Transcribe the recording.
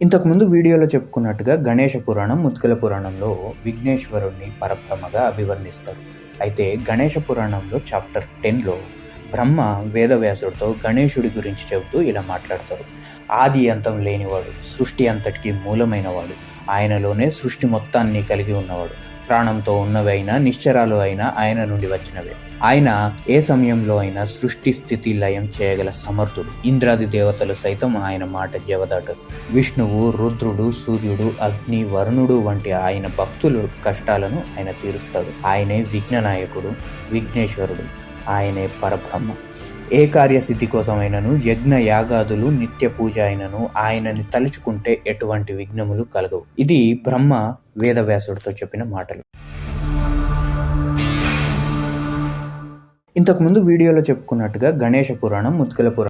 ఇంతకుముందు వీడియోలో చెప్పుకున్నట్టుగా గణేష పురాణం, ముద్గల పురాణంలో విఘ్నేశ్వరుణ్ణి పరబ్రహ్మగా అభివర్ణిస్తారు. అయితే గణేష పురాణంలో చాప్టర్ 10లో బ్రహ్మ వేదవ్యాసుడితో గణేశుడి గురించి చెబుతూ ఇలా మాట్లాడతారు. ఆది అంతం లేనివాడు, సృష్టి అంతటికి మూలమైనవాడు, ఆయనలోనే సృష్టి మొత్తాన్ని కలిగి ఉన్నవాడు, ప్రాణంతో ఉన్నవి అయినా నిశ్చరాలు అయినా ఆయన నుండి వచ్చినవే. ఆయన ఏ సమయంలో అయినా సృష్టి స్థితి లయం చేయగల సమర్థుడు. ఇంద్రాది దేవతలు సైతం ఆయన మాట జవదాటరు. విష్ణువు, రుద్రుడు, సూర్యుడు, అగ్ని, వరుణుడు వంటి ఆయన భక్తుల కష్టాలను ఆయన తీరుస్తాడు. ఆయనే విఘ్ననాయకుడు, విఘ్నేశ్వరుడు, ఆయనే పరబ్రహ్మ. ఏ కార్యసిద్ధి కోసమైనను యజ్ఞ యాగాదులు నిత్య పూజ అయినను ఆయనని తలుచుకుంటే ఎటువంటి విఘ్నములు కలగవు. ఇది బ్రహ్మ వేదవ్యాసుడితో చెప్పిన మాటలు. ఇంతకుముందు వీడియోలో చెప్పుకున్నట్టుగా గణేష పురాణం, ముద్గల పురాణం